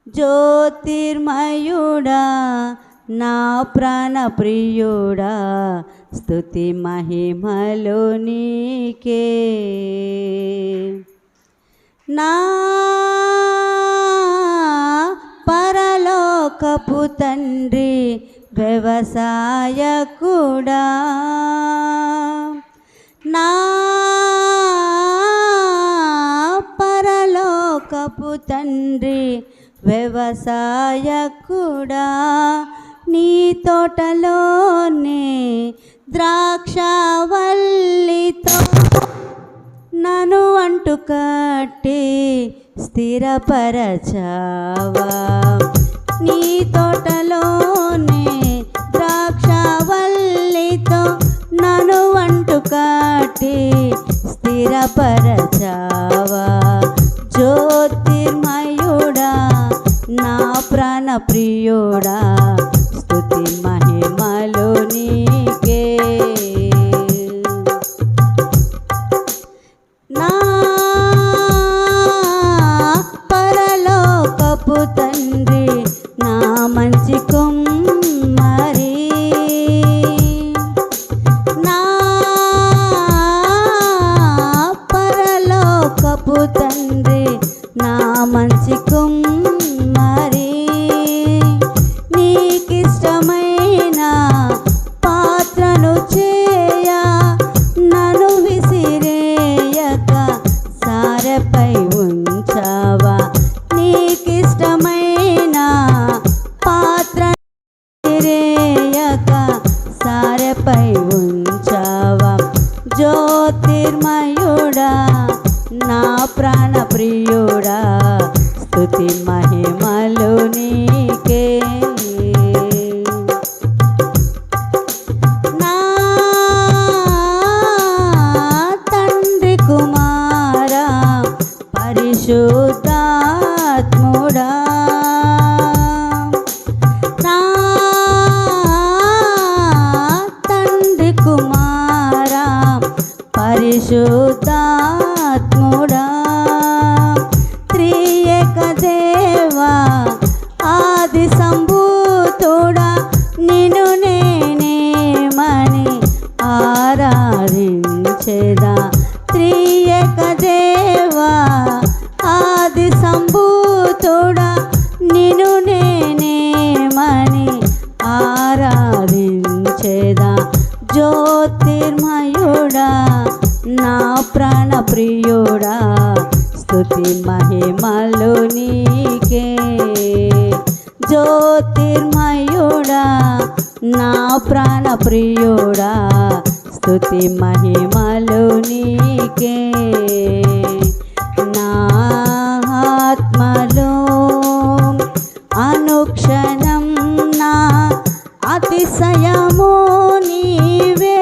జ్యోతిర్మయుడా నా ప్రాణ ప్రియుడా స్తుతి మహిమలు నీకే. నా పరలోకపు తండ్రి వ్యవసాయకుడా, నా పరలోకపు తండ్రి వ్యవసాయకుడా, నీ తోటలోనే ద్రాక్షవల్లితో నన్ను అంటుకట్టి స్థిరపరచావా. నీ తోటలోనే ద్రాక్షవల్లితో నన్ను అంటుకట్టి స్థిరపరచావా. జ్యోతిర్మయుడా నా ప్రాణ ప్రియుడా స్తుతి మహిమలు నీకే. నా పరలోకపు తండ్రి నా మంచి కుమ్మరి, నా పరలోకపు తండ్రి నా మంచి కుమ్మరి, నీకిష్టమైన పాత్రను చేయ నన్ను విసిరేయక సారెపై ఉంచావా. నీకిష్టమైన పాత్ర విసిరేయక సారెపై ఉంచావా. జ్యోతిర్మయుడా నా ప్రాణ ప్రియుడా స్తుతి మహిమలు నీకే. నా తండ్రి కుమారా పరిశుద్ధాత్ముడా, నా తండ్రి కుమారా పరిశుద్ధాత్ముడా, త్రియేక దేవా ఆది సంభూతుడా నిన్ను నేనేమని ఆరాధించెదా. త్రియేక దేవా ఆది సంభూతుడా నిన్ను నేనేమని ఆరాధించెదా. జ్యోతిర్మయుడా నా ప్రాణ ప్రియుడా స్తుతి మహిమలు నీకే. జ్యోతిర్మయుడా నా ప్రాణ ప్రియుడా స్తుతి మహిమలు నీకే. నా ఆత్మలో అనుక్షణం నా అతిశయము నీవే,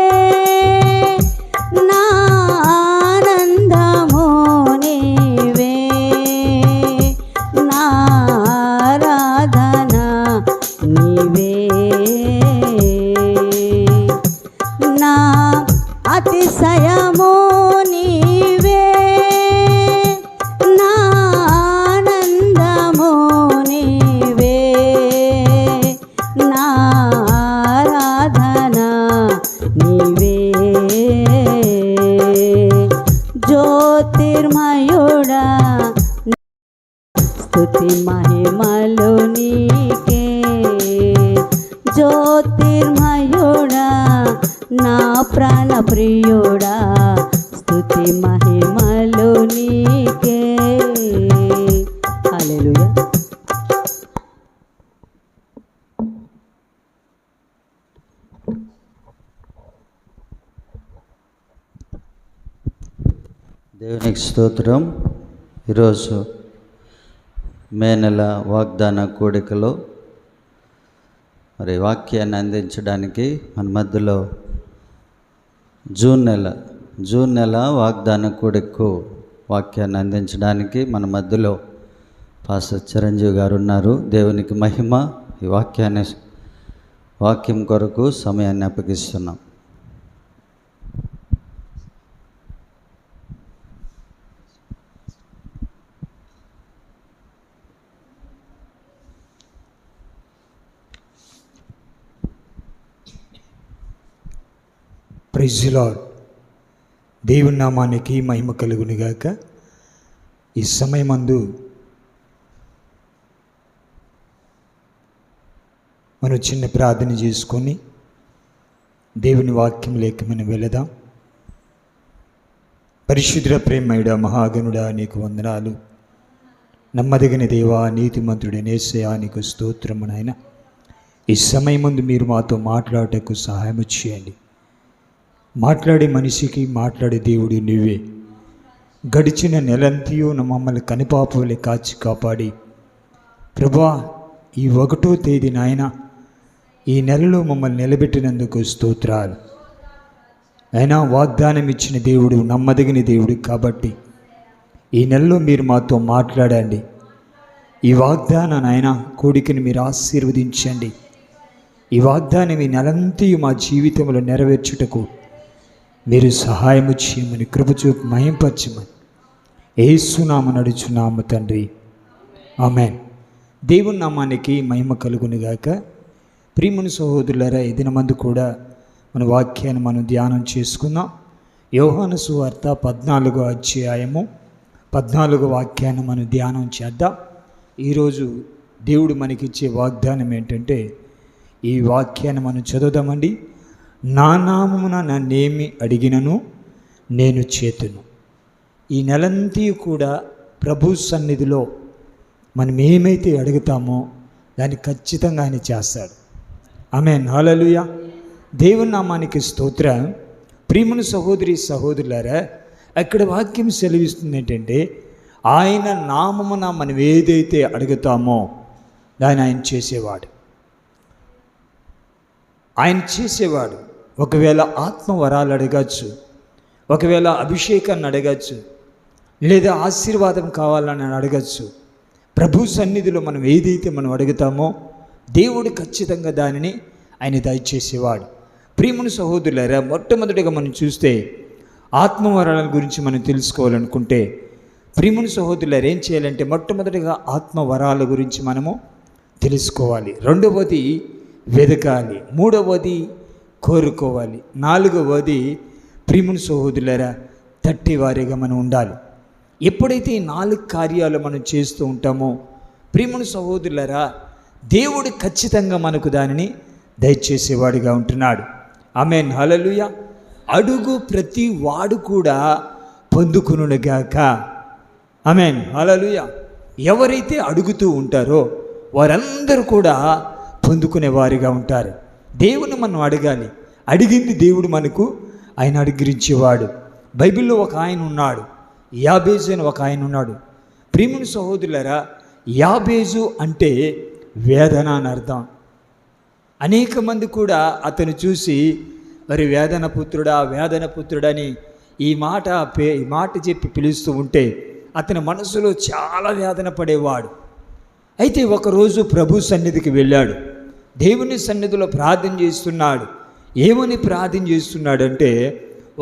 నా ఆనందము నీవే, నా ఆరాధన నీవే, నా అతిశయము నీవే, నా ఆనందము నీవే, నా ఆరాధన నీవే. జ్యోతిర్మయుడా స్తుతి మహిమలు నీకే. జ్యోతిర్మయుడా నా ప్రాణ ప్రియుడా స్తుతి మహిమలు నీకే. హల్లెలూయా. దేవునికి స్తోత్రం. ఈరోజు మే నెల వాగ్దాన కూడికలో మరి వాక్యాన్ని అందించడానికి మన మధ్యలో జూన్ నెల వాగ్దాన కూడికకు వాక్యాన్ని అందించడానికి మన మధ్యలో పాస్టర్ చిరంజీవి గారు ఉన్నారు. దేవునికి మహిమ. ఈ వాక్యం కొరకు సమయాన్ని అప్పగిస్తున్నాం. Praise the lord. దేవుని నామానికి మహిమ కలుగునుగాక. ఈ సమయమందు మనం చిన్న ప్రార్థన చేసుకొని దేవుని వాక్యం లేక మనం వెళదాం. పరిశుద్ధ ప్రేమయుడ మహాగణుడా నీకు వందనాలు. నమ్మదగిన దేవా, నీతిమంతుడైన యేసయ్యా నీకు స్తోత్రము నాయన. ఈ సమయం ముందు మీరు మాతో మాట్లాడటకు సహాయం చేయండి. మాట్లాడే మనిషికి మాట్లాడే దేవుడు నువ్వే. గడిచిన నెలంతయు మమ్మల్ని కనిపాపలే కాచి కాపాడి ప్రభువా, ఈ 1వ తేదీ నాయన ఈ నెలలో మమ్మల్ని నిలబెట్టినందుకు స్తోత్రాలు. అయినా వాగ్దానం ఇచ్చిన దేవుడు నమ్మదగిన దేవుడు కాబట్టి ఈ నెలలో మీరు మాతో మాట్లాడండి. ఈ వాగ్దానం నాయన కోడికని మీరు ఆశీర్వదించండి. ఈ వాగ్దానం ఈ నెలంతయు మా జీవితంలో నెరవేర్చుటకు మీరు సహాయము చేయమని, కృప చూపి మహింపరచమని యేసునామమున నడుచున్నాము తండ్రి, ఆమేన్. దేవుని నామానికి మహిమ కలుగునుగాక. ప్రియమైన సహోదరులారా, ఈ దినమందు కూడా మన వాక్యాన్ని మనం ధ్యానం చేసుకుందాం. యోహాను సువార్త 14వ అధ్యాయము 14వ వాక్యాన్ని మనం ధ్యానం చేద్దాం. ఈరోజు దేవుడు మనకిచ్చే వాగ్దానం ఏంటంటే, ఈ వాక్యాన్ని మనం చదువుదామండి. నా నామమున నన్నేమి అడిగినను నేను చేతును. ఈ నెలంతా కూడా ప్రభు సన్నిధిలో మనం ఏమైతే అడుగుతామో దాన్ని ఖచ్చితంగా ఆయన చేస్తాడు. ఆమేన్, హల్లెలూయా. దేవుని నామానికి స్తోత్రం. ప్రియమైన సహోదరి సహోదరులారా, అక్కడ వాక్యం సెలవిస్తుంది ఏంటంటే, ఆయన నామమున మనం ఏదైతే అడుగుతామో దాన్ని ఆయన చేసేవాడు. ఆయన చేసేవాడు. ఒకవేళ ఆత్మవరాలు అడగచ్చు, ఒకవేళ అభిషేకాన్ని అడగచ్చు, లేదా ఆశీర్వాదం కావాలని అడగచ్చు. ప్రభు సన్నిధిలో మనం ఏదైతే మనం అడుగుతామో దేవుడు ఖచ్చితంగా దానిని ఆయన దయచేసేవాడు. ప్రియమైన సహోదరులారా, మొట్టమొదటిగా మనం చూస్తే ఆత్మవరాల గురించి మనం తెలుసుకోవాలనుకుంటే, ప్రియమైన సహోదరులారా ఏం చేయాలంటే, మొట్టమొదటిగా ఆత్మవరాల గురించి మనము తెలుసుకోవాలి. 2వది వెదకాలి. 3వది కోరుకోవాలి. 4వది ప్రియమైన సహోదరులారా తట్టివారిగా మనం ఉండాలి. ఎప్పుడైతే ఈ 4 కార్యాలు మనం చేస్తూ ఉంటామో ప్రియమైన సహోదరులారా, దేవుడు ఖచ్చితంగా మనకు దానిని దయచేసేవాడిగా ఉంటున్నాడు. ఆమేన్, హల్లెలూయా. అడుగు ప్రతి వాడు కూడా పొందుకునుగాక. ఆమేన్, హల్లెలూయా. ఎవరైతే అడుగుతూ ఉంటారో వారందరూ కూడా పొందుకునే వారిగా ఉంటారు. దేవుని మనం అడగాలి. అడిగింది దేవుడు మనకు ఆయన అనుగ్రహించేవాడు. బైబిల్లో ఒక ఆయన ఉన్నాడు, యాబేజు అని ఒక ఆయన ఉన్నాడు. ప్రియమైన సహోదరులారా, యాబేజు అంటే వేదన అని అర్థం. అనేక మంది కూడా అతను చూసి మరి వేదన పుత్రుడని ఈ మాట చెప్పి పిలుస్తూ ఉంటే అతని మనసులో చాలా వేదన పడేవాడు. అయితే ఒకరోజు ప్రభు సన్నిధికి వెళ్ళాడు. దేవుని సన్నిధిలో ప్రార్థన చేస్తున్నాడు. ఏమని ప్రార్థన చేస్తున్నాడంటే,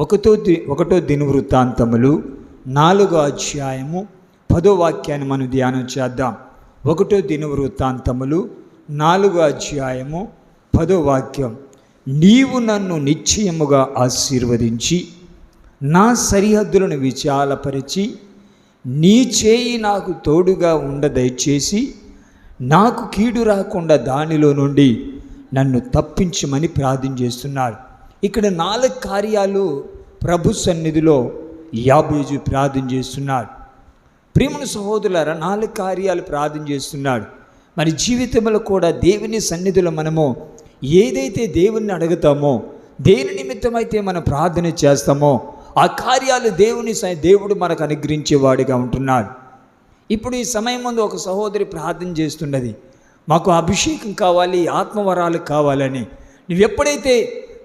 1వ దినవృత్తాంతములు 4వ అధ్యాయము 10వ వాక్యాన్ని మనం ధ్యానం చేద్దాం. 1వ దినవృత్తాంతములు 4వ అధ్యాయము 10వ వాక్యం. నీవు నన్ను నిశ్చయముగా ఆశీర్వదించి నా సరిహద్దులను విశాలపరిచి నీ చేయి నాకు తోడుగా ఉండ దయచేసి నాకు కీడు రాకుండా దానిలో నుండి నన్ను తప్పించమని ప్రార్థన చేస్తున్నాడు. ఇక్కడ 4 కార్యాలు ప్రభు సన్నిధిలో యాబేజు ప్రార్థన చేస్తున్నాడు. ప్రియమైన సహోదరులారా, 4 కార్యాలు ప్రార్థన చేస్తున్నాడు. మరి జీవితంలో కూడా దేవుని సన్నిధిలో మనము ఏదైతే దేవుణ్ణి అడుగుతామో, దేని నిమిత్తమైతే మనం ప్రార్థన చేస్తామో ఆ కార్యాలు దేవుడు మనకు అనుగ్రహించేవాడిగా ఉంటున్నాడు. ఇప్పుడు ఈ సమయం ముందు ఒక సహోదరి ప్రార్థన చేస్తున్నది, మాకు అభిషేకం కావాలి, ఆత్మవరాలు కావాలని. నువ్వు ఎప్పుడైతే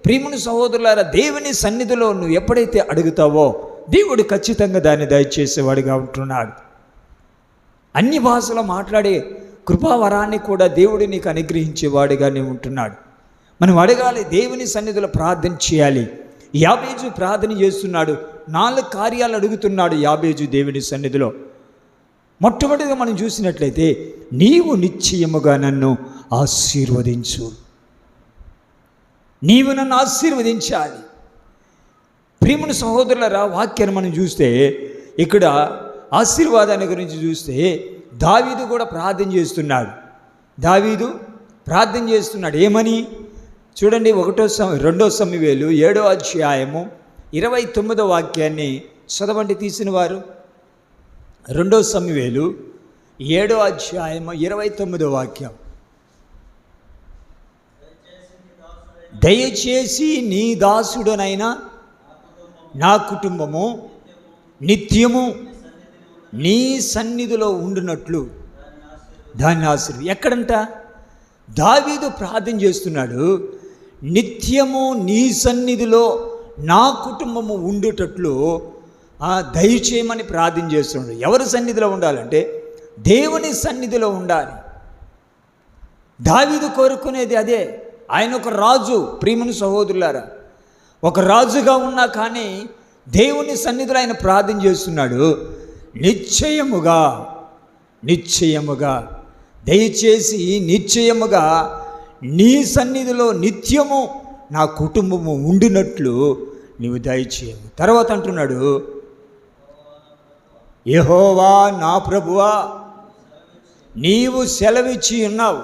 ప్రియమైన సహోదరులారా దేవుని సన్నిధిలో నువ్వు ఎప్పుడైతే అడుగుతావో దేవుడు ఖచ్చితంగా దాన్ని దయచేసేవాడిగా ఉంటున్నాడు. అన్ని భాషలో మాట్లాడే కృపావరాన్ని కూడా దేవుడు నీకు అనుగ్రహించేవాడిగానే ఉంటున్నాడు. మనం అడగాలి, దేవుని సన్నిధిలో ప్రార్థన చేయాలి. యాబేజు ప్రార్థన చేస్తున్నాడు, 4 కార్యాలు అడుగుతున్నాడు యాబేజు దేవుని సన్నిధిలో. మొట్టమొదటిగా మనం చూసినట్లయితే, నీవు నిశ్చయముగా నన్ను ఆశీర్వదించు. నీవు నన్ను ఆశీర్వదించాలి. ప్రియమైన సహోదరులారా, వాక్యాన్ని మనం చూస్తే ఇక్కడ ఆశీర్వాదాన్ని గురించి చూస్తే దావీదు కూడా ప్రార్థన చేస్తున్నాడు. దావీదు ప్రార్థన చేస్తున్నాడు ఏమని చూడండి. 2 సమూయేలు 7వ అధ్యాయము 29వ వాక్యాన్ని చదవండి తీసిన వారు. 2 సమూయేలు 7వ అధ్యాయము 29వ వాక్యం. దయచేసి నీ దాసుడనైనా నా కుటుంబము నిత్యము నీ సన్నిధిలో ఉండునట్లు దాన్ని ఆశీర్వదించు. ఎక్కడంట దావీదు ప్రార్థన చేస్తున్నాడు, నిత్యము నీ సన్నిధిలో నా కుటుంబము ఉండేటట్లు దయచేయమని ప్రార్థన చేస్తున్నాడు. ఎవరి సన్నిధిలో ఉండాలంటే దేవుని సన్నిధిలో ఉండాలి. దావీదు కోరుకునేది అదే. ఆయన ఒక రాజు. ప్రియమైన సహోదరులారా, ఒక రాజుగా ఉన్నా కానీ దేవుని సన్నిధిలో ఆయన ప్రార్థన చేస్తున్నాడు. నిశ్చయముగా దయచేసి నిశ్చయముగా నీ సన్నిధిలో నిత్యము నా కుటుంబము ఉండినట్లు నీవు దయచేయము. తర్వాత అంటున్నాడు, యెహోవా నా ప్రభువా నీవు సెలవిచ్చి ఉన్నావు,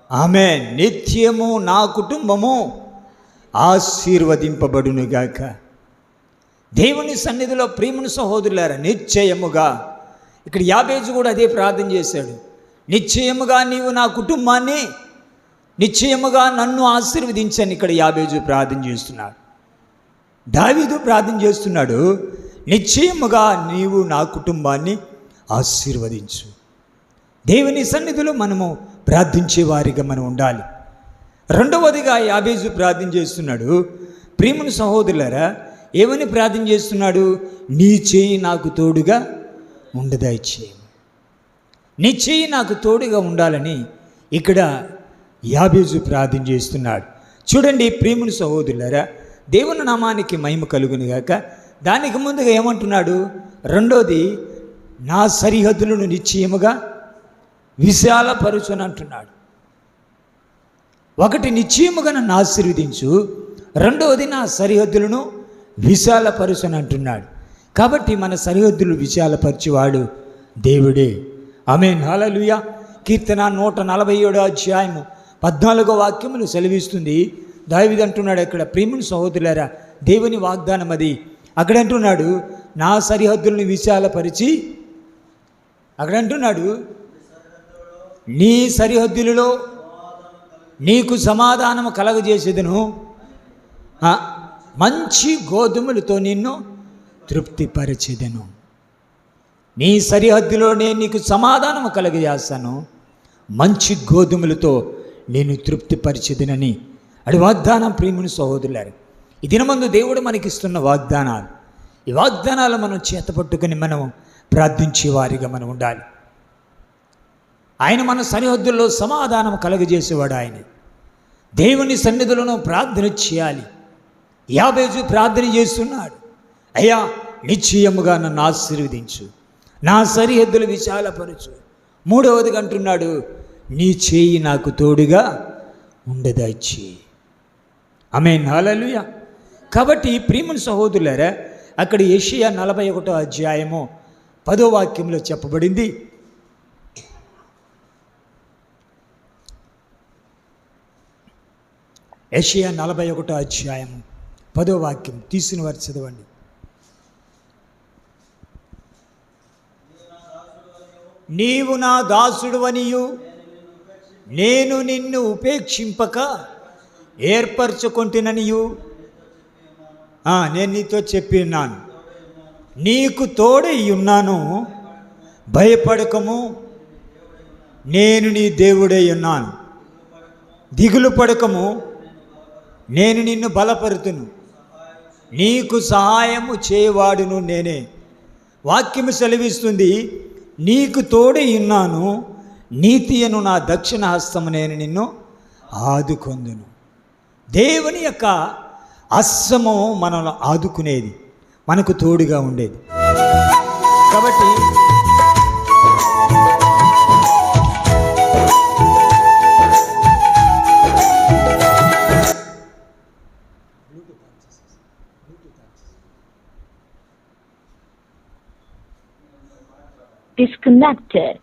ఆమేన్, నిత్యము నా కుటుంబము ఆశీర్వదింపబడునుగాక. దేవుని సన్నిధిలో ప్రియమైన సహోదరులారా, నిశ్చయముగా. ఇక్కడ యాబేజు కూడా అదే ప్రార్థన చేశాడు. నిశ్చయముగా నీవు నా కుటుంబాన్ని, నిశ్చయముగా నన్ను ఆశీర్వదించని ఇక్కడ యాబేజు ప్రార్థన చేస్తున్నాడు. దావీదు ప్రార్థన చేస్తున్నాడు, నిశ్చయముగా నీవు నా కుటుంబాన్ని ఆశీర్వదించు. దేవుని సన్నిధిలో మనము ప్రార్థించే వారిగా మనం ఉండాలి. రెండవదిగా యాబేజు ప్రార్థన చేస్తున్నాడు. ప్రియమైన సహోదరులారా, ఏమని ప్రార్థన చేస్తున్నాడు? నీ చేయి నాకు తోడుగా ఉండదయచేయి. నీ చేయి నాకు తోడుగా ఉండాలని ఇక్కడ యాబేజు ప్రార్థన చేస్తున్నాడు. చూడండి ప్రియమైన సహోదరులారా, దేవుని నామానికి మహిమ కలుగును గాక. దానికి ముందుగా ఏమంటున్నాడు? రెండోది, నా సరిహద్దులను నిశ్చయముగా విశాలపరచుని అంటున్నాడు. ఒకటి, నిశ్చయముగా నన్ను ఆశీర్వదించు. రెండవది, నా సరిహద్దులను విశాలపరచుని అంటున్నాడు. కాబట్టి మన సరిహద్దులు విశాలపరిచేవాడు దేవుడే. ఆమేన్, హల్లెలూయా. కీర్తన 147వ అధ్యాయము 14వ వాక్యములు సెలవిస్తుంది. దావీదు అంటున్నాడు అక్కడ, ప్రియమైన సహోదరులారా, దేవుని వాగ్దానం అది. అక్కడ అంటున్నాడు, నా సరిహద్దులను విశాలపరిచి, అక్కడ అంటున్నాడు, నీ సరిహద్దులలో నీకు సమాధానము కలగజేసేదను, మంచి గోధుమలతో నిన్ను తృప్తిపరిచేదను. నీ సరిహద్దులో నేను నీకు సమాధానము కలగజేస్తాను, మంచి గోధుమలతో నేను తృప్తిపరిచేదనని అది వాగ్దానం. ప్రియమైన సహోదరులారు, ఈ దినమందు దేవుడు మనకిస్తున్న వాగ్దానాలు. ఈ వాగ్దానాలు మనం చేతపట్టుకుని మనం ప్రార్థించే వారిగా మనం ఉండాలి. ఆయన మన సరిహద్దుల్లో సమాధానం కలగజేసేవాడు. ఆయన దేవుని సన్నిధులను ప్రార్థన చేయాలి. యాబేజు ప్రార్థన చేస్తున్నాడు, అయ్యా నిశ్చయముగా నన్ను ఆశీర్వదించు, నా సరిహద్దులు విశాలపరచు. మూడవదిగా అంటున్నాడు, నీ చేయి నాకు తోడుగా ఉండదచ్చి. ఆమేన్, హల్లెలూయా. కాబట్టి ప్రియమైన సహోదరులారా, అక్కడ యెషయా 41వ అధ్యాయము 10వ వాక్యంలో చెప్పబడింది, యెషయా 41వ అధ్యాయము 10వ వాక్యం తీసిన వారు చదవండి. నీవు నా దాసుడువనియు నేను నిన్ను ఉపేక్షింపక ఏర్పరచుకొంటిననియు నేను నీతో చెప్పినాను, నీకు తోడై ఉన్నాను, భయపడకము, నేను నీ దేవుడై ఉన్నాను, దిగులు పడకము, నేను నిన్ను బలపరుతును, నీకు సహాయము చేయవాడును నేనే. వాక్యము సెలవిస్తుంది, నీకు తోడై ఉన్నాను, నీతి అను నా దక్షిణ హస్తము నేను నిన్ను ఆదుకొందును. దేవుని యొక్క హస్తము మనల్ని ఆదుకునేది, మనకు తోడుగా ఉండేది. కాబట్టి disconnected.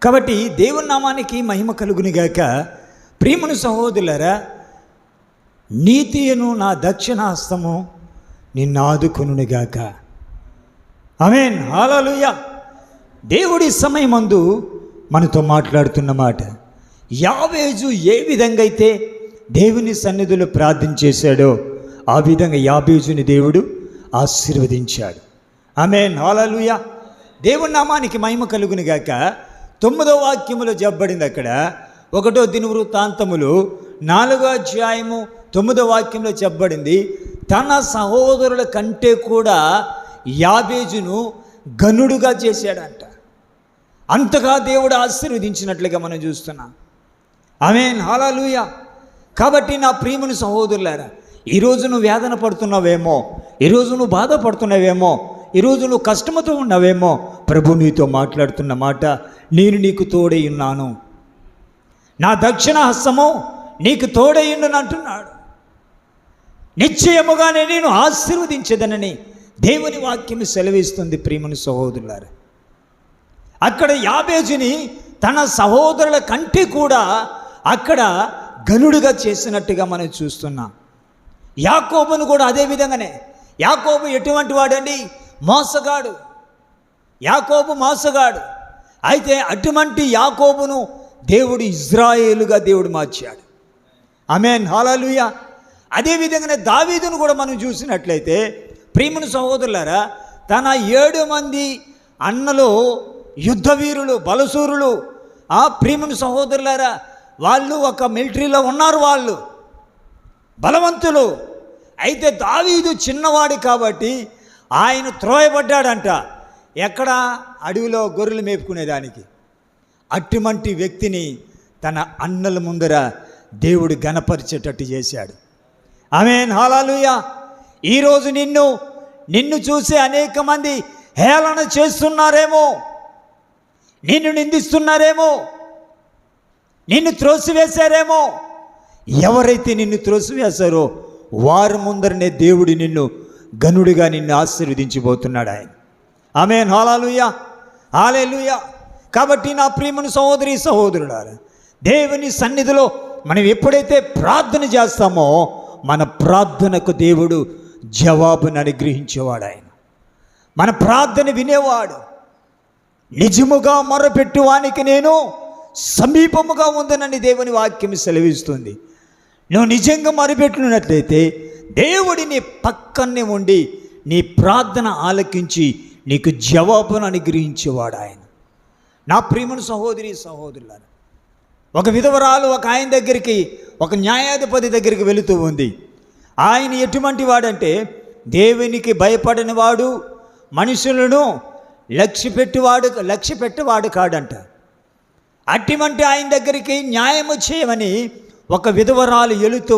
కాబట్టి దేవుని నామానికి మహిమ కలుగునిగాక. ప్రియమైన సహోదరులారా, నీతియను నా దక్షిణ హస్తము నిన్ను ఆదుకొనుగాక. ఆమేన్, హల్లెలూయా. దేవుడి సమయమందు మనతో మాట్లాడుతున్న మాట, యాబేజు ఏ విధంగా అయితే దేవుని సన్నిధిలో ప్రార్థన చేశాడో ఆ విధంగా యాబేజుని దేవుడు ఆశీర్వదించాడు. ఆమేన్, హల్లెలూయా. దేవుని నామానికి మహిమ కలుగునిగాక. 9వ వాక్యములో చెప్పబడింది అక్కడ, 1వ దినవృత్తాంతములు 4వ అధ్యాయము 9వ వాక్యంలో చెప్పబడింది, తన సహోదరుల కంటే కూడా యాబేజును గనుడుగా చేశాడంట. అంతగా దేవుడు ఆశీర్వదించినట్లుగా మనం చూస్తున్నాం. ఆమేన్, హల్లెలూయా. కాబట్టి నా ప్రియమైన సహోదరులారా, ఈరోజు నువ్వు వేదన పడుతున్నావేమో, ఈరోజు నువ్వు బాధపడుతున్నావేమో, ఈరోజు నువ్వు కష్టముతో ఉన్నావేమో, ప్రభు నీతో మాట్లాడుతున్న మాట, నేను నీకు తోడై ఉన్నాను, నా దక్షిణ హస్తము నీకు తోడై ఉన్నాను అంటున్నాడు. నిశ్చయముగానే నేను ఆశీర్వదించేదనని దేవుని వాక్యం సెలవిస్తుంది. ప్రియమైన సహోదరులారా, అక్కడ యాబేజుని తన సహోదరుల కంటే కూడా అక్కడ గనుడుగా చేసినట్టుగా మనం చూస్తున్నాం. యాకోబును కూడా అదే విధంగానే. యాకోబు ఎటువంటి వాడండి? మోసగాడు. యాకోబు మోసగాడు. అయితే అటువంటి యాకోబును దేవుడు ఇజ్రాయేలుగా దేవుడు మార్చాడు. ఆమేన్, హల్లెలూయా. అదేవిధంగానే దావీదును కూడా మనం చూసినట్లయితే, ప్రియమైన సహోదరులారా, తన 7 మంది అన్నలు యుద్ధ వీరులు, బలసూరులు, ఆ ప్రియమైన సహోదరులారా, వాళ్ళు ఒక మిలిటరీలో ఉన్నారు, వాళ్ళు బలవంతులు. అయితే దావీదు చిన్నవాడు కాబట్టి ఆయన త్రోయబడ్డాడంట. ఎక్కడ? అడవిలో గొర్రెలు మేపుకునేదానికి. అటువంటి వ్యక్తిని తన అన్నల ముందర దేవుడు గణపరిచేటట్టు చేశాడు. ఆమేన్, హల్లెలూయా. ఈరోజు నిన్ను చూసి అనేక మంది హేళన చేస్తున్నారేమో, నిన్ను నిందిస్తున్నారేమో, నిన్ను త్రోసివేశారేమో. ఎవరైతే నిన్ను త్రోసివేశారో వారి ముందరనే దేవుడు నిన్ను గనుడిగా నిన్ను ఆశీర్వదించబోతున్నాడు ఆయన. ఆమేన్, హల్లెలూయా, హల్లెలూయా. కాబట్టి నా ప్రియమైన సహోదరి సహోదరులారా, దేవుని సన్నిధిలో మనం ఎప్పుడైతే ప్రార్థన చేస్తామో మన ప్రార్థనకు దేవుడు జవాబును అనుగ్రహించేవాడు ఆయన. మన ప్రార్థన వినేవాడు. నిజముగా మొరపెట్టువానికి నేను సమీపముగా ఉందనని దేవుని వాక్యం సెలవిస్తుంది. నువ్వు నిజంగా మొరపెట్టినట్లయితే దేవుడి నీ పక్కనే ఉండి నీ ప్రార్థన ఆలకించి నీకు జవాబును అనుగ్రహించేవాడు ఆయన. నా ప్రియమైన సహోదరి సహోదరులారా, ఒక విధవరాలు ఒక ఆయన దగ్గరికి, ఒక న్యాయాధిపతి దగ్గరికి వెళుతూ ఉంది. ఆయన ఎటువంటి వాడంటే దేవునికి భయపడని వాడు, మనుషులను లక్ష్య పెట్టేవాడు కాడంట. అటువంటి ఆయన దగ్గరికి న్యాయము చేయమని ఒక విధవరాలు వెళుతూ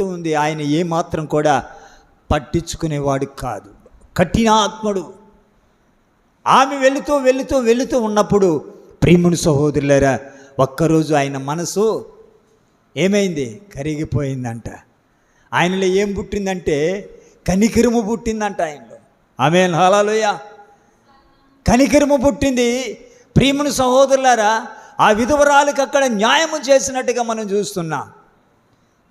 ఉంది. ఆయన ఏమాత్రం కూడా పట్టించుకునేవాడు కాదు, కఠినాత్ముడు. ఆమె వెళుతూ ఉన్నప్పుడు ప్రియమైన సహోదరులారా, ఒక్కరోజు ఆయన మనసు ఏమైంది? కరిగిపోయిందంట. ఆయనలో ఏం పుట్టిందంటే కనికరము పుట్టిందంట ఆయనలో. ఆమేన్, హల్లెలూయా. కనికరము పుట్టింది. ప్రియమైన సహోదరులారా, ఆ విధవరాలకు అక్కడ న్యాయము చేసినట్టుగా మనం చూస్తున్నాం.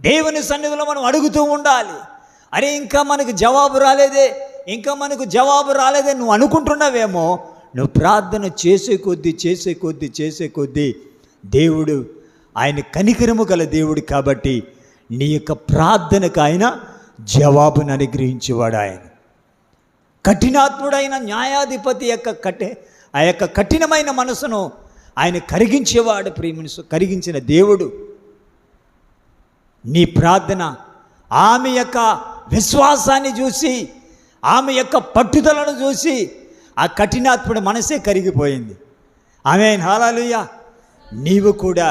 దేవుని సన్నిధిలో మనం అడుగుతూ ఉండాలి. అరే, ఇంకా మనకు జవాబు రాలేదే నువ్వు అనుకుంటున్నావేమో. నువ్వు ప్రార్థన చేసే కొద్దీ దేవుడు, ఆయన కనికరము గల దేవుడు కాబట్టి నీ యొక్క ప్రార్థనకు ఆయన జవాబును అనుగ్రహించేవాడు ఆయన. కఠినాత్ముడైన న్యాయాధిపతి ఆ యొక్క కఠినమైన మనసును ఆయన కరిగించేవాడు. కరిగించిన దేవుడు నీ ప్రార్థన, ఆమె యొక్క విశ్వాసాన్ని చూసి, ఆమె యొక్క పట్టుదలను చూసి ఆ కఠినాత్ముడి మనసే కరిగిపోయింది. ఆమేన్, హల్లెలూయా. నీవు కూడా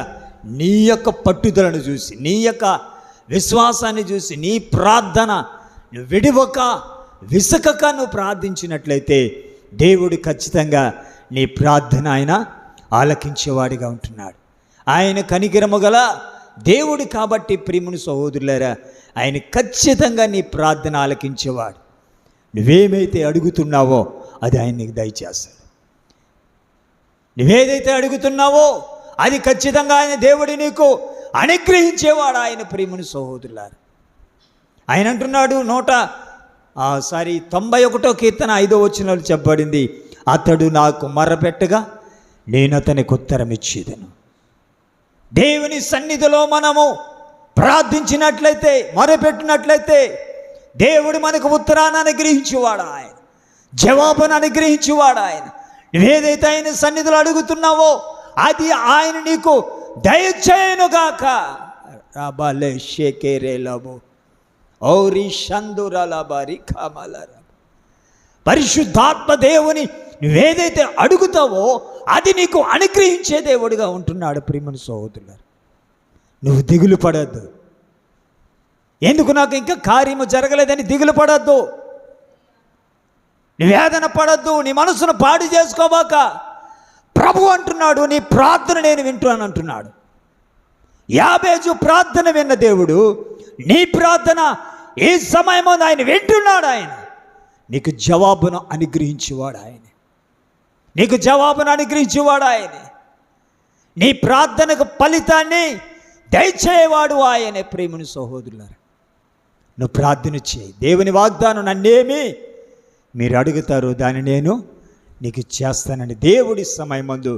నీ యొక్క పట్టుదలను చూసి, నీ యొక్క విశ్వాసాన్ని చూసి, నీ ప్రార్థన నువ్వు విసకక నువ్వు ప్రార్థించినట్లయితే దేవుడు ఖచ్చితంగా నీ ప్రార్థన ఆయన ఆలకించేవాడిగా ఉంటున్నాడు. ఆయన కనికరము గల దేవుడు కాబట్టి ప్రియమైన సహోదరులారా, ఆయన ఖచ్చితంగా నీ ప్రార్థన ఆలకించేవాడు. నువ్వేమైతే అడుగుతున్నావో అది ఆయన నీకు దయచేస్తాడు. నువ్వేదైతే అడుగుతున్నావో అది ఖచ్చితంగా ఆయన దేవుడు నీకు అనుగ్రహించేవాడు. ఆయన ప్రియమైన సహోదరులారా, ఆయన అంటున్నాడు 91వ కీర్తన 5వ వచనంలో చెప్పబడింది, అతడు నాకు మొర్రపెట్టగా నేను అతనికి ఉత్తరం ఇచ్చేదను. దేవుని సన్నిధిలో మనము ప్రార్థించినట్లయితే, మొరపెట్టినట్లయితే దేవుడు మనకు ఉత్తరాన్ని అనుగ్రహించేవాడు, ఆయన జవాబును అనుగ్రహించేవాడు. ఆయన నువ్వేదైతే ఆయన సన్నిధిలో అడుగుతున్నావో అది ఆయన నీకు దయచేయునుగాక. రాబాలే షేకేరే లబో ఔరి షందురలబరి కమలర. పరిశుద్ధాత్మ దేవుని నువ్వేదైతే అడుగుతావో అది నీకు అనుగ్రహించే దేవుడిగా ఉంటున్నాడు. ప్రియమైన సహోదరులారా, నువ్వు దిగులు పడద్దు. ఎందుకు నాకు ఇంకా కార్యము జరగలేదని దిగులు పడద్దు, నీ వేదన పడద్దు, నీ మనసును పాడు చేసుకోబాక. ప్రభు అంటున్నాడు, నీ ప్రార్థన నేను వింటున్నాను అంటున్నాడు. యాబేజు ప్రార్థన విన్న దేవుడు నీ ప్రార్థన ఈ సమయంలో ఆయన వింటున్నాడు. ఆయన నీకు జవాబును అనుగ్రహించేవాడు, ఆయన నీకు జవాబును అనుగ్రహించేవాడు, ఆయన నీ ప్రార్థనకు ఫలితాన్ని దయచేవాడు ఆయనే. ప్రేమని సహోదరులారా, నువ్వు ప్రార్థన చేయి. దేవుని వాగ్దానం, నన్నేమి మీరు అడుగుతారు దాన్ని నేను నీకు చేస్తానని దేవుడి సమయమందు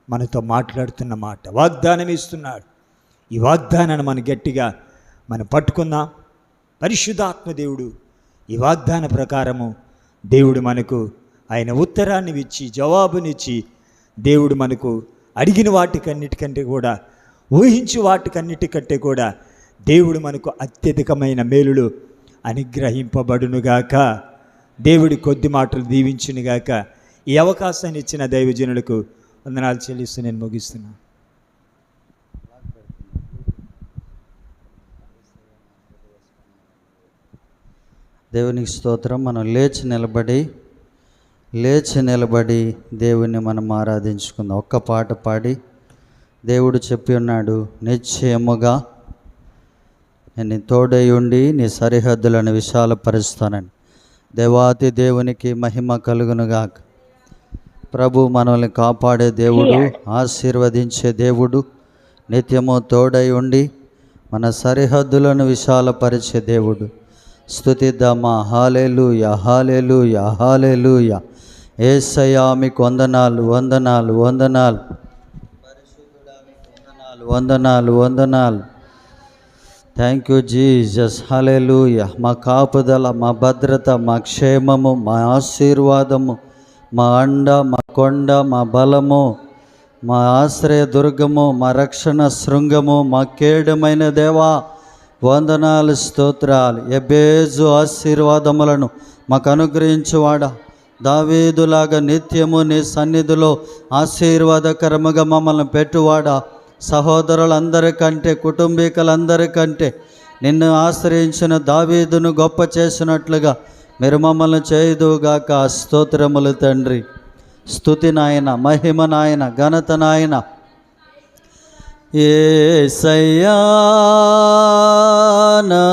మనతో మాట్లాడుతున్న మాట, వాగ్దానం ఇస్తున్నాడు. ఈ వాగ్దానాన్ని మనం గట్టిగా మనం పట్టుకుందాం. పరిశుద్ధాత్మ దేవుడు ఈ వాగ్దాన ప్రకారము దేవుడు మనకు ఆయన ఉత్తరాన్ని ఇచ్చి జవాబునిచ్చి దేవుడు మనకు అడిగిన వాటికన్నిటికంటే కూడా, ఊహించి వాటికన్నిటికంటే కూడా దేవుడు మనకు అత్యధికమైన మేలులు అనుగ్రహింపబడునుగాక. దేవుడి కొద్ది మాటలు దీవించునుగాక. ఈ అవకాశాన్ని ఇచ్చిన దైవజనులకు వందనాలు చెల్లిస్తూ నేను ముగిస్తున్నాను. దేవునికి స్తోత్రం. మనం లేచి నిలబడి దేవుణ్ణి మనం ఆరాధించుకుందాం. ఒక్క పాట పాడి, దేవుడు చెప్పి ఉన్నాడు, నిశ్చయముగా నేను తోడై ఉండి నీ సరిహద్దులను విశాలపరుస్తానని. దేవాతి దేవునికి మహిమ కలుగునుగాక. ప్రభు మనల్ని కాపాడే దేవుడు, ఆశీర్వదించే దేవుడు, నిత్యము తోడై ఉండి మన సరిహద్దులను విశాలపరిచే దేవుడు. స్తుతిద్దామా. హల్లెలూయా, హల్లెలూయా, హల్లెలూయా. యేసయ్యా మీకు వందనాలు, వందనాలు, వందనాలు. పరిశుద్ధుడా మీకు వందనాలు, వందనాలు, వందనాలు. Thank you Jesus. హల్లెలూయా. మా కాపుదల, మా భద్రత, మా క్షేమము, మా ఆశీర్వాదము, మా అండ, మా కొండ, మా బలము, మా ఆశ్రయ దుర్గము, మా రక్షణ శృంగము, మా కేడమైన దేవా వందనాలు, స్తోత్రాలు. ఎబేజు ఆశీర్వాదములను మాకు అనుగ్రహించువాడా, దావీదులాగా నిత్యము నీ సన్నిధిలో ఆశీర్వాదకరముగా మమ్మల్ని పెట్టువాడా, సహోదరులందరికంటే కుటుంబీకులందరికంటే నిన్ను ఆశ్రయించిన దావీదును గొప్ప చేసినట్లుగా మీరు మమ్మల్ని చేయుదుగాక. స్తోత్రములు తండ్రి. స్తుతి నాయన, మహిమ నాయన, ఘనత నాయన. యేసయ్యా నా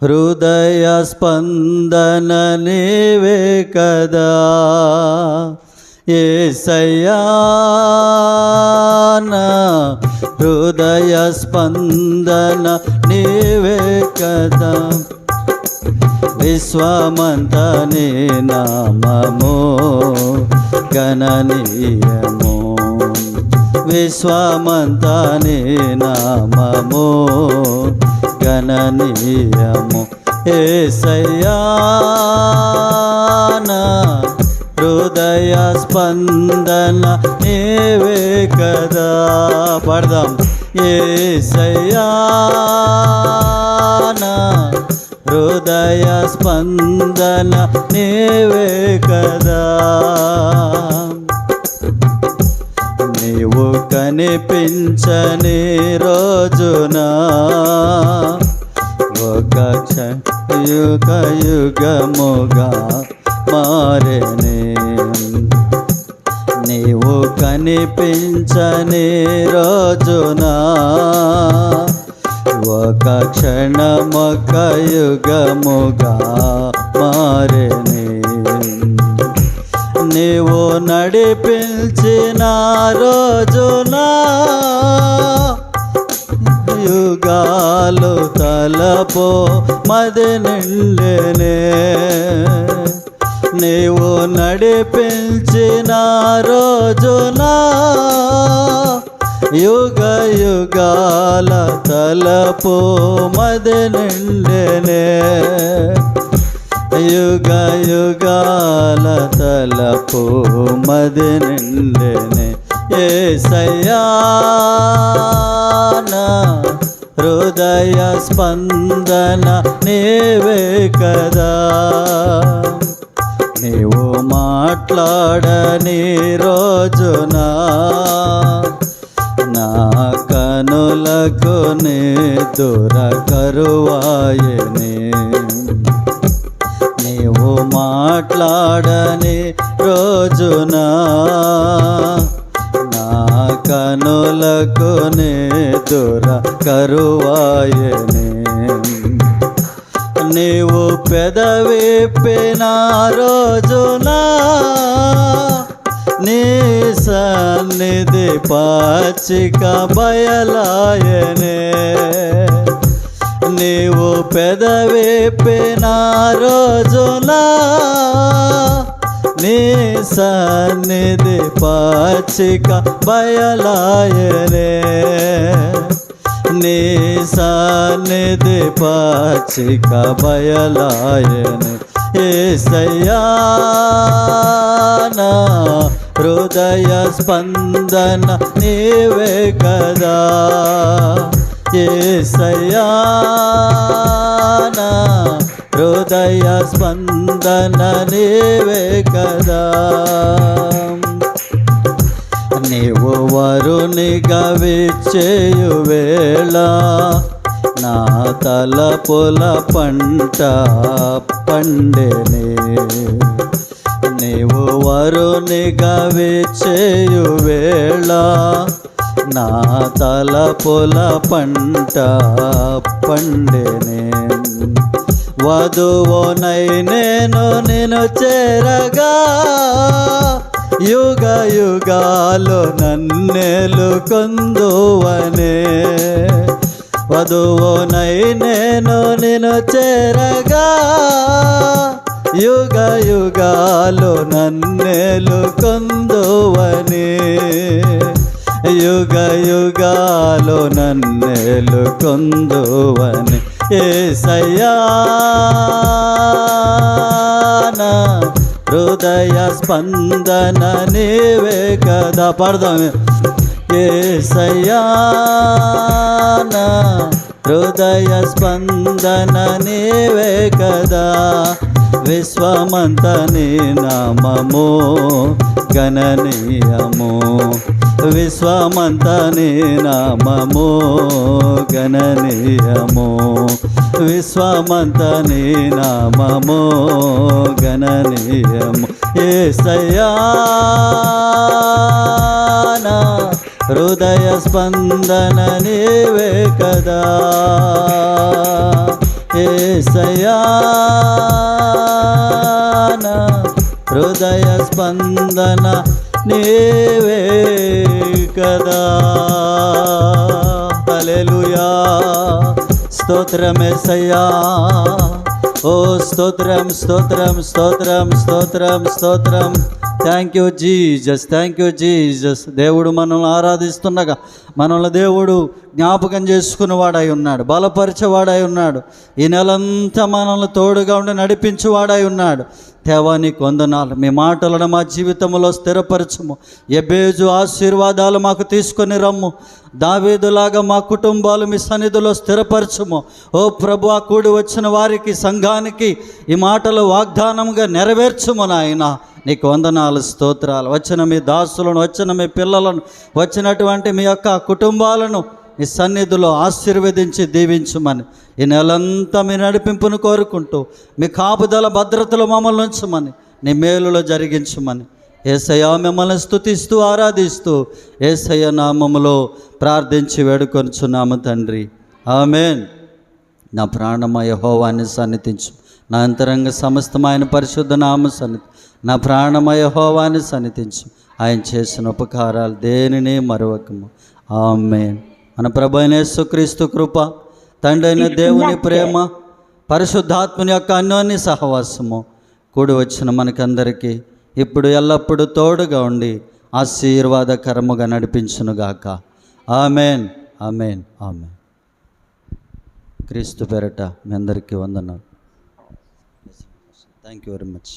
హృదయ స్పందన నీవే కదా, యేసయ్యా నా హృదయ స్పందన నీవే కదా. విశ్వమంతా నీ నామము గణనీయము, విశ్వమంతా నీ నామము గణనీయము. యేసయ్యా నా హృదయ స్పందన నీవే కదా. పడదాం. యేసయ్యా నా హృదయ స్పందన నీవే కదా. నీవు కనిపించని రోజున ఒక యుగ యుగముగా మారేనే. నీవు కనిపించని రోజున ఒక క్షణమొక యుగముగా మారెని. నీవు నడిపించిన రోజున యుగాలు తలపో మది నిండెనే. నీవు నడిపించిన రోజున యుగ యుగాల తలపు మది నిండెనే. యుగ యుగాల తలపు మది నిండెనే. యేసయ్యా నా హృదయ స్పందన నీవే కదా. నీవు మాట్లాడని రోజున నా కనులకు నిదుర కరువాయెనే. నీవు మాట్లాడని రోజున నా కనులకు నిదుర కరువాయెనే. నీవు పెదవిప్పిన రోజున నీ సన్నిధి పచ్చిక బయలాయనే. నీవు పెదవిప్పిన రోజున నీ సన్నిధి పచ్చిక బయలాయనే. నీ సన్నిధి పచ్చిక బయలాయనే. యేసయ్యా నా హృదయ స్పందన నీవే కదా. యేసయ్యా నా హృదయ స్పందన నీవే కదా. నీవు వరునిగా విచ్చేయు వేళ నా తలపుల పంట పండెనే. నీవు వరునిగా విచ్చేయు వేళ నా తలపుల పంట పండెనే. వధువునై నేను నిన్ను చేరగా యుగ యుగాలు నన్నెలు కొందువనే. వధువునై నేను నిన్ను చేరగా యుగ యుగాలు నన్నెలు కొందువనే. యుగ యుగాలు నన్నెలు కొందువనే. యేసయ్యా నా హృదయ స్పందన నీవే కదా. పాడదాం. యేసయ్యా నా హృదయ స్పందన నీవే కదా. విశ్వమంత నీ నామము గణనీయము. విశ్వమంత నీ నామము గణనీయము. విశ్వమంత నీ నామము గణనీయము. యేసయ్యా నా హృదయ స్పందన నీవే కదా. యేసయ్యా నా హృదయ స్పందన నీవే కదా. హల్లెలూయా. స్తోత్రం యేసయ్యా. ఓ స్తోత్రం స్తోత్రం స్తోత్రం స్తోత్రం స్తోత్రం. Thank you Jesus, thank you Jesus. దేవుడు మనల్ని ఆరాధిస్తుండగా మనల్ని దేవుడు జ్ఞాపకం చేసుకునేవాడై ఉన్నాడు, బలపరిచేవాడై ఉన్నాడు. ఈ నెలంతా మనల్ని తోడుగా ఉండి నడిపించేవాడై ఉన్నాడు. దేవానికి వందనాలు. మీ మాటలను మా జీవితంలో స్థిరపరచము. ఎబేజు ఆశీర్వాదాలు మాకు తీసుకొని రమ్ము. దావీదులాగా మా కుటుంబాలు మీ సన్నిధిలో స్థిరపరచము. ఓ ప్రభు, ఆ కూడి వచ్చిన వారికి సంఘానికి ఈ మాటలు వాగ్దానంగా నెరవేర్చుము నాయన. నీకు వందనాలు, స్తోత్రాలు. వచ్చిన మీ దాసులను, వచ్చిన మీ పిల్లలను, వచ్చినటువంటి మీ యొక్క కుటుంబాలను మీ సన్నిధిలో ఆశీర్వదించి దీవించమని, ఈ నెలంతా మీ నడిపింపును కోరుకుంటూ మీ కాపుదల భద్రతలు మమ్మల్ని ఉంచమని, నీ మేలులో జరిగించమని యేసయ్య మిమ్మల్ని స్తుతిస్తూ ఆరాధిస్తూ యేసయ్య నామములో ప్రార్థించి వేడుకొనుచున్నాము తండ్రి. ఆమేన్. నా ప్రాణమా యెహోవాని సన్నిధించు, నా అంతరంగ సమస్తమైన పరిశుద్ధ నామ సన్నిధి. నా ప్రాణమా యెహోవాని సన్నిధించు, ఆయన చేసిన ఉపకారాలు దేనిని మరవకము. ఆమేన్. మన ప్రభు అయిన యేసుక్రీస్తు కృప, తండ్రి అయిన దేవుని ప్రేమ, పరిశుద్ధాత్మని యొక్క అన్యోన్య సహవాసము కూడి వచ్చిన మనకందరికీ ఇప్పుడు ఎల్లప్పుడూ తోడుగా ఉండి ఆశీర్వాదకరముగా నడిపించునుగాక. ఆమేన్, ఆమేన్, ఆమేన్. క్రీస్తు పేరట మీ అందరికీ వందనాలు. Thank you very much.